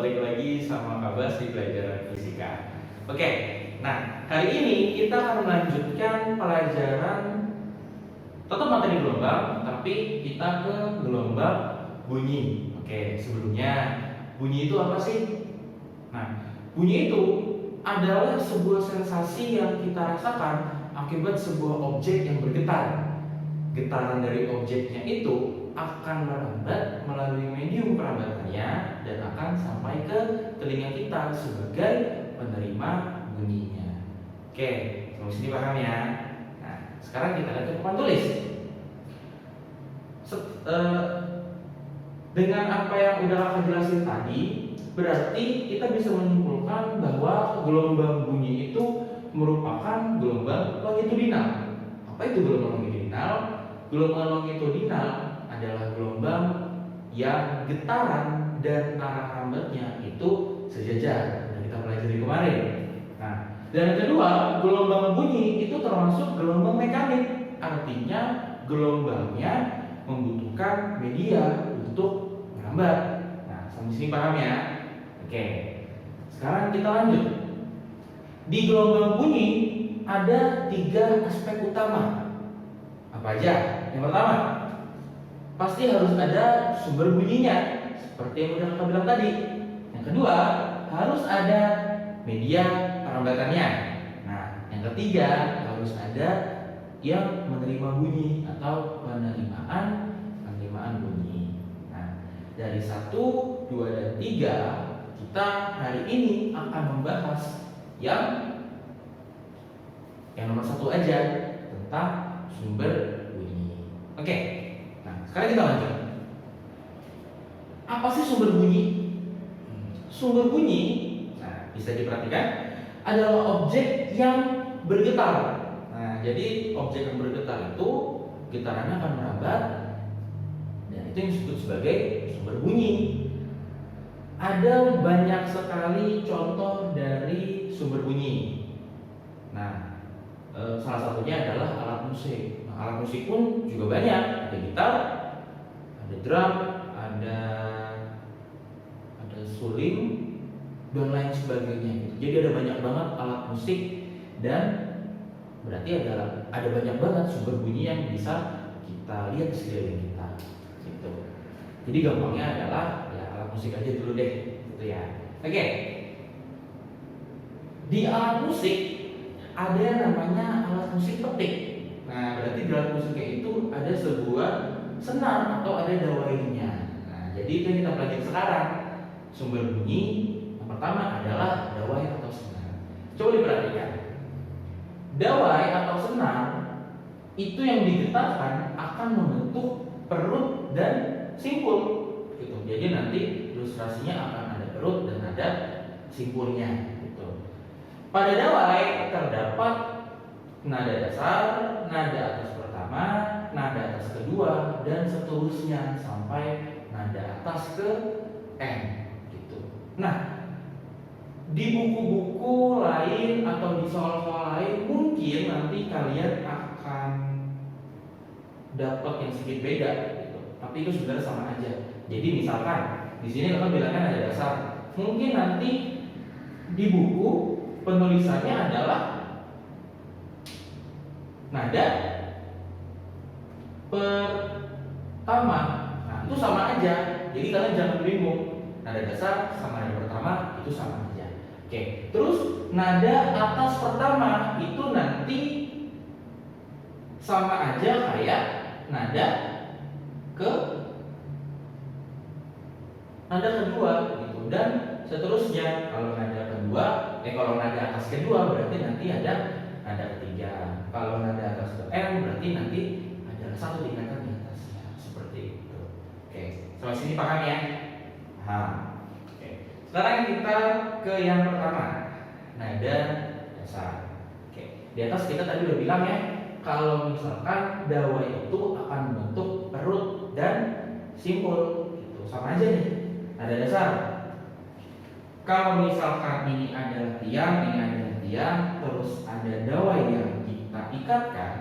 balik lagi sama Kak Bas di pelajaran fisika. Oke, nah hari ini kita akan melanjutkan pelajaran tetap materi gelombang, tapi kita ke gelombang bunyi. Oke, sebelumnya bunyi itu apa sih? Nah, bunyi itu adalah sebuah sensasi yang kita rasakan akibat sebuah objek yang bergetar. Getaran dari objeknya itu akan merambat melalui medium perambatannya dan akan sampai ke telinga kita sebagai penerima bunyinya. Oke, sampai sini paham ya? Nah, sekarang kita lihat ke papan tulis. Dengan apa yang udah aku jelasin tadi, berarti kita bisa menyimpulkan bahwa gelombang bunyi itu merupakan gelombang longitudinal. Apa itu gelombang longitudinal? Gelombang longitudinal adalah gelombang yang getaran dan arah rambatnya itu sejajar. Yang kita pelajari kemarin. Nah, dan kedua, gelombang bunyi itu termasuk gelombang mekanik. Artinya gelombangnya membutuhkan media untuk merambat. Nah, sampai sini paham ya? Oke. Sekarang kita lanjut. Di gelombang bunyi ada 3 aspek utama. Apa aja? Yang pertama, pasti harus ada sumber bunyinya, seperti yang udah kita bilang tadi. Yang kedua, harus ada media perambatannya. Nah, yang ketiga, harus ada yang menerima bunyi atau penerimaan bunyi. Nah, dari 1, 2, dan 3, kita hari ini akan membahas yang nomor 1 aja, tentang sumber bunyi. Oke, nah sekarang kita lanjut. Apa sih sumber bunyi? Sumber bunyi, nah bisa diperhatikan, adalah objek yang bergetar. Nah, jadi objek yang bergetar itu getarannya akan merambat, dan itu yang disebut sebagai sumber bunyi. Ada banyak sekali contoh dari sumber bunyi. Nah, salah satunya adalah alat musik. Nah, alat musik pun juga banyak. Ada gitar, ada drum, ada suling, dan lain sebagainya. Jadi ada banyak banget alat musik, dan berarti ada banyak banget sumber bunyi yang bisa kita lihat di sekeliling kita. Gitu. Jadi gampangnya adalah ya alat musik aja dulu deh, gitu ya. Oke. Di alat musik ada yang namanya alat musik petik. Nah, berarti di alat musiknya itu ada sebuah senar atau ada dawainya. Nah, jadi itu yang kita pelajari sekarang. Sumber bunyi yang pertama adalah dawai atau senar. Coba diperhatikan. Dawai atau senar itu yang digetarkan akan membentuk perut dan simpul. Gitu. Jadi nanti ilustrasinya akan ada perut dan ada simpulnya. Pada dawai terdapat nada dasar, nada atas pertama, nada atas kedua, dan seterusnya sampai nada atas ke N. Gitu. Nah, di buku-buku lain atau di soal-soal lain mungkin nanti kalian akan dapat yang sedikit beda. Gitu. Tapi itu sebenarnya sama aja. Jadi misalkan di sini kita bilangnya nada dasar, mungkin nanti di buku penulisannya adalah nada pertama. Nah, itu sama aja. Jadi kalian jangan bingung. Nada dasar sama nada pertama itu sama aja. Oke. Terus nada atas pertama itu nanti sama aja kayak nada kedua gitu, dan seterusnya. Kalau nada atas kedua berarti nanti ada nada ketiga. Kalau nada atas ke M berarti nanti ada satu tingkatan di atasnya. Seperti itu. Oke, sampai sini paham ya? Paham. Oke. Sekarang kita ke yang pertama, nada dasar. Oke. Di atas kita tadi udah bilang ya, kalau misalkan dawai itu akan membentuk perut dan simpul. Gitu. Sama aja nih. Nada dasar. Kalau misalkan ini adalah tiang, ini adalah tiang, terus ada dawai yang kita ikatkan,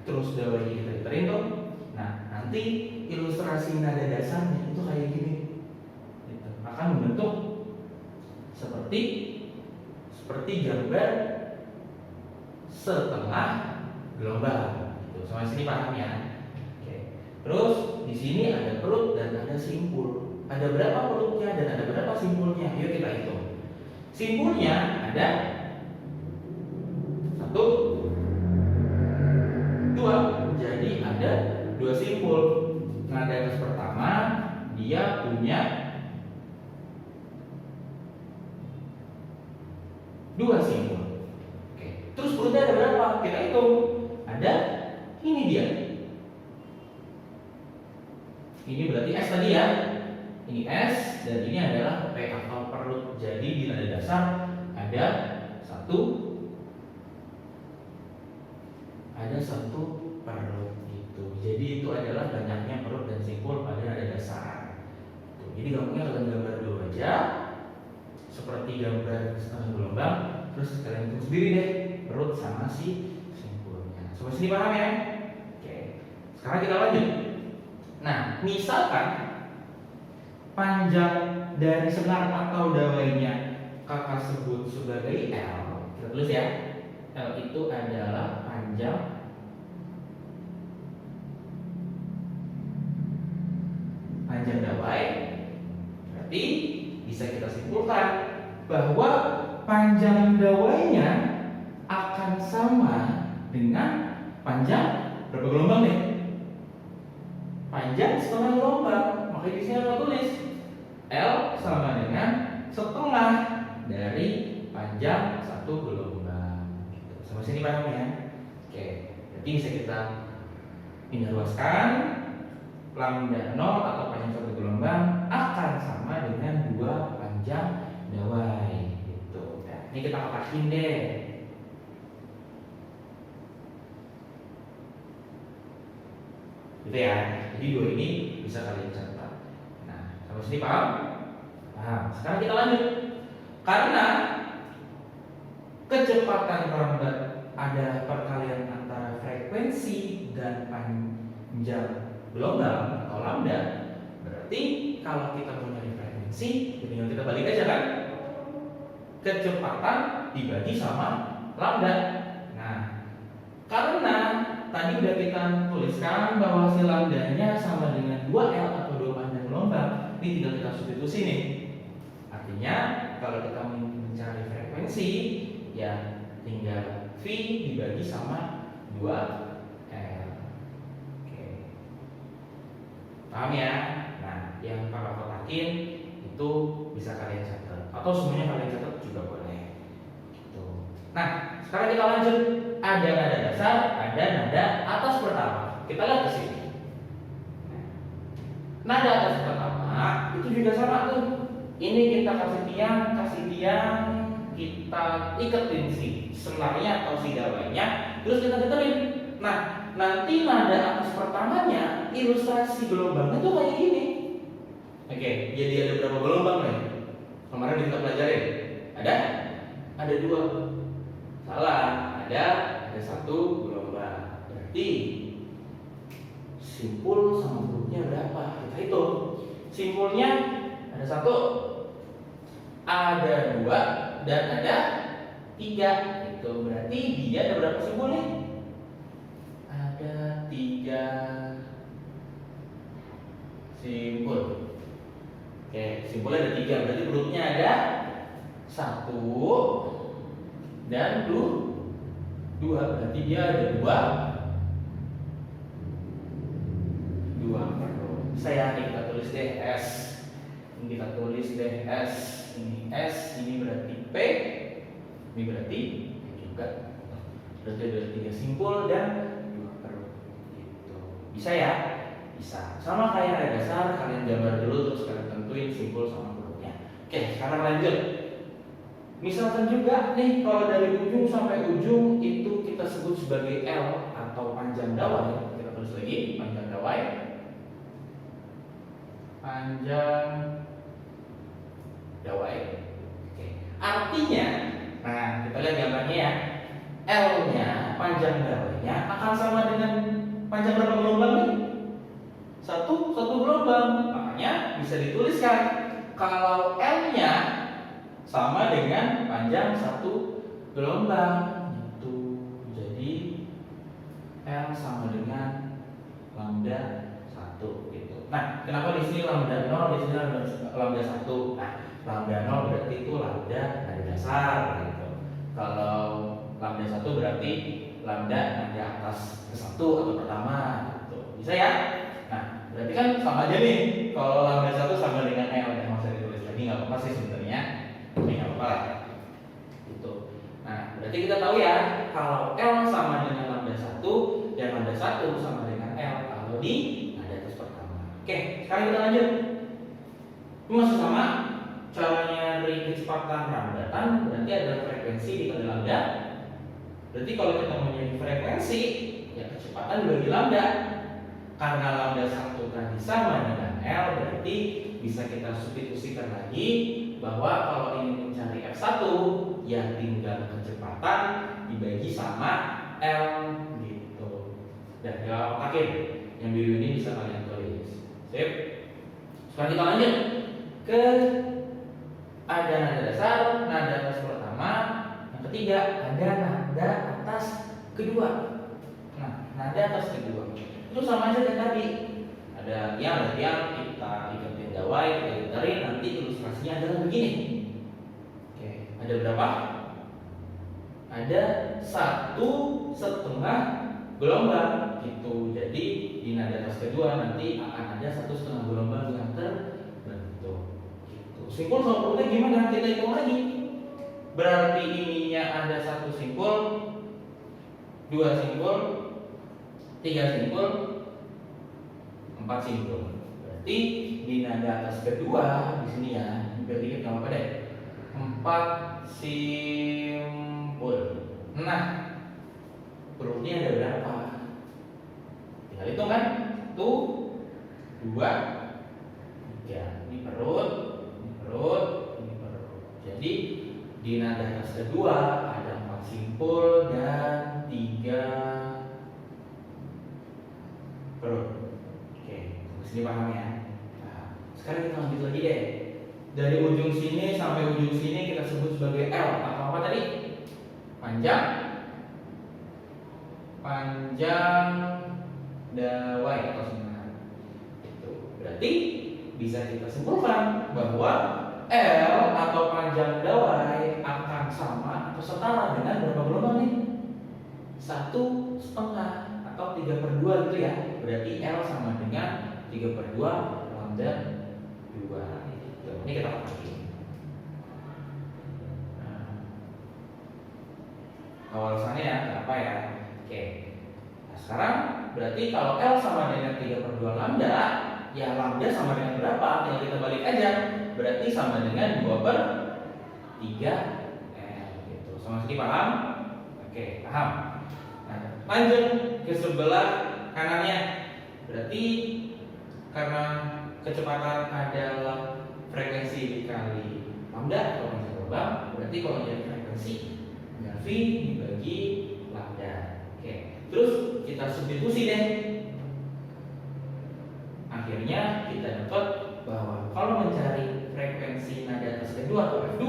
terus dawai kita iterin tuh. Nah, nanti ilustrasi nada dasarnya itu kayak gini. Gitu. Akan membentuk seperti gambar setengah gelombang. Gitu. Sampai sini paham ya? Oke. Terus di sini ada perut dan ada simpul. Ada berapa perutnya dan ada berapa simpulnya? Yuk kita hitung. Simpulnya ada 1, 2. Jadi ada 2 simpul. Nada gas pertama dia punya 2 simpul. Oke. Terus perutnya ada berapa? Kita hitung. Ada, ini dia. Ini berarti S tadi ya. Ini S dan ini adalah P atau perut. Jadi di nada dasar ada 1 perut itu. Jadi itu adalah banyaknya perut dan simpul pada nada dasar. Tuh, jadi gampangnya kalian gambar dulu aja. Seperti gambar setengah gelombang, terus kalian hitung sendiri deh perut sama si simpulnya. Sampai sini paham ya? Oke. Sekarang kita lanjut. Nah, misalkan panjang dari senar atau dawainya kakak sebut sebagai L. Kita tulis ya. L itu adalah panjang dawai. Berarti bisa kita simpulkan bahwa panjang dawainya akan sama dengan panjang berapa gelombang nih? Panjang setengah gelombang. Makanya di sini kita tulis L sama dengan setengah dari panjang 1 gelombang. Gitu. Sampai sini paham ya? Oke. Jadi bisa kita pindah luaskan. Lambda 0 atau panjang 1 gelombang akan sama dengan 2 panjang dawai. Gitu. Nah, ini kita kotakin deh. Gitu ya. Jadi 2 ini bisa kalian catat. Nah, sampai sini paham? Paham. Sekarang kita lanjut. Karena kecepatan lambat adalah perkalian antara frekuensi dan panjang gelombang atau lambda, berarti kalau kita mau nyari frekuensi, tinggal kita balik aja kan? Kecepatan dibagi sama lambda. Nah, karena tadi udah kita tuliskan bahwa si lambdanya sama dengan 2L atau 2 panjang gelombang, ini tinggal kita substitusi nih. Artinya kalau kita mencari frekuensi, ya tinggal V dibagi sama 2L. Oke. Paham ya? Nah, yang kakak kotakin itu bisa kalian catat atau semuanya kalian catat juga boleh. Gitu. Nah, sekarang kita lanjut. Ada nada dasar, ada nada atas pertama. Kita lihat ke sini. Nada atas pertama itu juga sama tuh. Ini kita kasih tiang, kita iketin si senarnya atau si dawainya, terus kita teterin. Nah, nanti nada atas pertamanya ilustrasi gelombangnya tuh kayak gini. Oke, jadi ada berapa gelombang nih? Kemarin kita pelajarin. Ada 2. Salah, ada 1 gelombang. Berarti simpul sama perutnya berapa? Kita hitung. Simpulnya ada 1, ada 2, dan ada 3. Itu berarti dia ada berapa simpul nih? Ada 3 simpul. Oke, simpulnya ada 3. Berarti perutnya ada 1 dan 2. Berarti dia ada 2 perut. Saya kita tulis deh S. Ini kita tulis deh S. Ini S, ini berarti P. Ini berarti P juga. Berarti ada 3 simpul dan 2 perut. Gitu. Bisa ya? Bisa. Sama kayak nada dasar, kalian gambar dulu terus kalian tentuin simpul sama perutnya. Oke, sekarang lanjut. Misalkan juga nih kalau dari ujung sampai ujung itu kita sebut sebagai L atau panjang dawai. Kita tulis lagi panjang dawai. Panjang dawai. Oke. Artinya, nah kita lihat gambarnya ya. L-nya panjang dawainya akan sama dengan panjang berapa gelombang nih? Satu gelombang. Makanya bisa dituliskan kalau L-nya sama dengan panjang satu gelombang gitu. Jadi L sama dengan lambda 1 gitu. Nah, kenapa di sini lambda 0, di sini lambda 1? Nah, lambda 0 berarti itu lambda dari dasar gitu. Kalau lambda 1 berarti lambda nada atas ke 1 atau pertama gitu. Bisa ya? Nah, berarti kan sama aja nih. Kalau lambda 1 sama dengan L, yang bisa ditulis lagi nggak apa-apa sih sebenarnya. Oke, nggak apa-apa lah. Gitu. Nah, berarti kita tahu ya kalau L sama dengan lambda 1 dan lambda 1 sama dengan L kalau di nada atas pertama. Oke, sekarang kita lanjut. Ini masih sama caranya dari kecepatan rambatan, berarti ada frekuensi dikali lambda. Berarti kalau kita mau nyari frekuensi, ya kecepatan dibagi lambda. Karena lambda 1 tadi sama dengan L, berarti bisa kita substitusikan lagi bahwa kalau ingin mencari F1, ya tinggal kecepatan dibagi sama L gitu. Dan ya oke, yang biru ini bisa kalian tulis. Sip. Sekarang kita lanjut ke ada nada dasar, nada atas pertama, yang ketiga ada nada atas kedua. Nah, nada atas kedua itu sama aja dengan tadi. Ada tiang kita iketin gawai, kita gitarin, nanti ilustrasinya adalah begini. Oke, ada berapa? Ada 1,5 gelombang gitu. Jadi di nada atas kedua nanti akan ada 1,5 gelombang yang terbentuk. Gitu. Simpul sama perutnya gimana? Kita hitung lagi. Berarti ininya ada 1 simpul, 2 simpul, 3 simpul, 4 simpul. Berarti di nada atas kedua di sini ya, biar dikit nggak apa-apa deh. 4 simpul. Nah, perutnya ada berapa? Tinggal hitung kan? 1, 2, 3. Ini perut, ini perut, ini perut. Jadi di nada atas kedua ada 4 simpul dan 3 perut. Oke, sini paham ya? Nah, sekarang kita lanjut lagi deh. Dari ujung sini sampai ujung sini kita sebut sebagai L. Atau apa tadi? Panjang dawai atau sebenarnya. Itu berarti bisa kita simpulkan bahwa L atau panjang dawai akan sama atau setara dengan berapa gelombang nih? 1,5 atau 3/2 gitu ya. Berarti L sama dengan 3/2 lambda 2 gitu. Ini kita pakai. Alasannya ya, kenapa ya? Oke. Nah, sekarang berarti kalau L sama dengan 3/2 lambda, ya lambda sama dengan berapa? Tinggal kita balik aja. Berarti sama dengan 2/3 L gitu. Sama sedikit paham? Oke, paham. Nah, lanjut ke sebelah kanannya. Berarti karena kecepatan adalah frekuensi dikali lambda atau panjang gelombang, berarti kalau jadi frekuensi V dibagi lambda. Oke, terus kita substitusi deh. Akhirnya kita dapat bahwa kalau mencari frekuensi nada atas kedua atau F2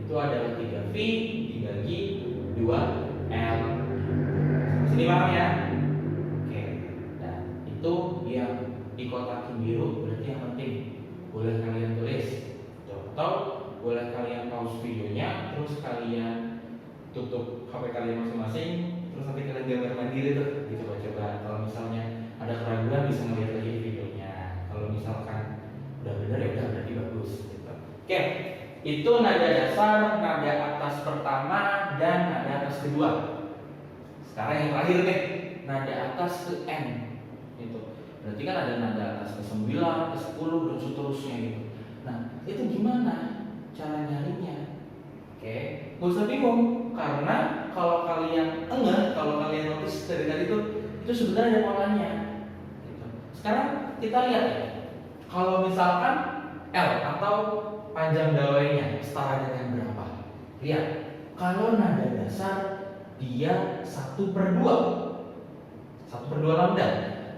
itu adalah 3V dibagi 2L. Sini paham ya? Oke, nah itu yang dikotakin biru berarti yang penting. Boleh kalian tulis atau boleh kalian pause videonya, terus kalian tutup HP kalian masing-masing, terus nanti kalian gambar mandiri tuh, dicoba-coba. Kalau misalnya ada keraguan bisa melihat lagi di videonya. Kalau misalkan udah benar ya udah berarti bagus. Gitu. Oke, itu nada dasar, nada atas pertama dan nada atas kedua. Sekarang yang terakhir nih, nada atas ke N. Gitu. Berarti kan ada nada atas ke 9, ke 10 dan seterusnya gitu. Nah, itu gimana cara nyarinya? Oke, gak usah bingung karena kalau kalian kalau kalian notice dari tadi itu sebenarnya ada polanya. Gitu. Sekarang kita lihat ya, kalau misalkan L atau panjang dawainya setara dengan berapa? Lihat, kalau nada dasar dia 1/2 lambda.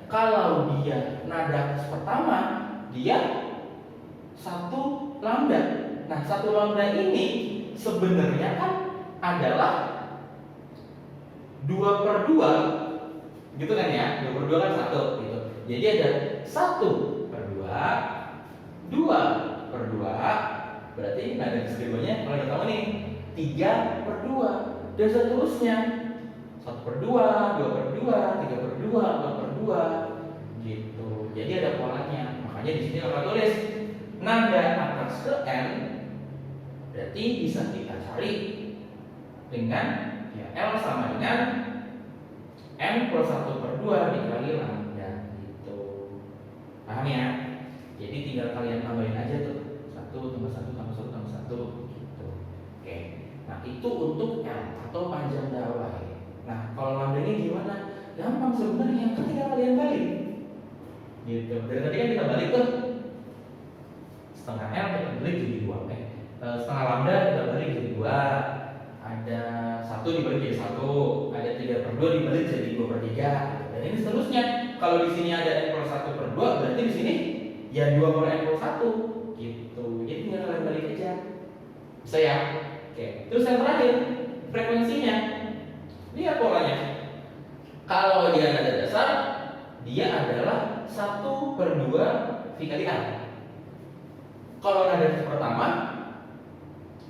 Kalau dia nada atas pertama dia 1 lambda. Nah, 1 lambda ini sebenarnya kan adalah 2/2, gitu kan ya? 2/2 kan 1 gitu. Jadi ada 1/2, 2/2, berarti nada keduanya kalau udah tahu nih 3/2 dan seterusnya 1/2, 2/2, 3/2, 4/2 gitu. Jadi ada polanya. Makanya di sini kita tulis nada atas ke n berarti bisa kita cari dengan ya L sama dengan n plus 1/2 dikali lambda gitu. Paham ya? Jadi tinggal kalian tambahin aja tuh 1 tambah 1 tambah 1 tambah 1 gitu. Oke. Nah, itu untuk L atau panjang dawai. Nah, kalau lambdanya gimana? Gampang sebenarnya, kan tinggal kalian balik. Gitu. Dari tadi kan kita balik tuh setengah L kita balik jadi 2. Setengah lambda kita balik jadi 2. Ada 1 dibalik jadi 1, ada 3/2 dibalik jadi 2/3. Dan ini seterusnya. Kalau di sini ada n plus 1/2, berarti di sini ya 2/n plus 1 gitu. Jadi tinggal kalian balik aja. Bisa ya? Oke. Terus yang terakhir, frekuensinya. Lihat polanya. Kalau dia nada dasar, dia adalah 1/2 V kali L. Kalau nada pertama,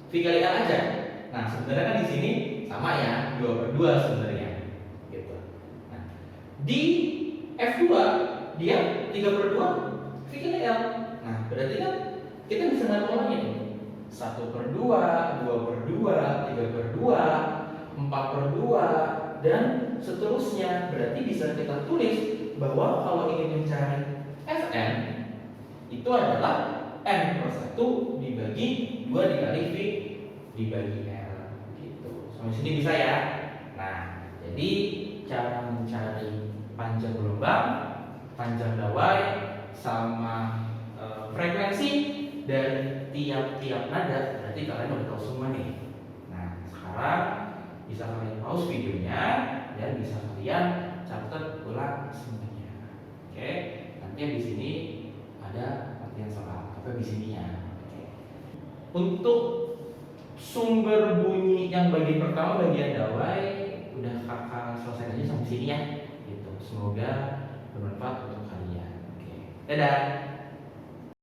V kali L aja. Nah, sebenarnya kan di sini sama ya, 2/2 sebenarnya. Gitu. Nah, di F2 dia 3/2 V kali L. Nah, berarti kan kita bisa lihat polanya nih. 1/2, 2/2, 3/2, 4/2 dan seterusnya. Berarti bisa kita tulis bahwa kalau ingin mencari Fn itu adalah n per 1 dibagi 2 dikali V dibagi L gitu. Sampai sini bisa ya. Nah, jadi cara mencari panjang gelombang, panjang dawai, sama frekuensi dari tiap-tiap nada berarti kalian udah tahu semua nih. Nah, sekarang bisa kalian pause videonya dan bisa kalian catat ulang semuanya. Oke, nanti di sini ada latihan soal apa di sini ya. Oke. Untuk sumber bunyi yang bagian pertama bagian dawai udah kakak selesai aja sampai sini ya. Gitu. Semoga bermanfaat untuk kalian. Oke. Dadah.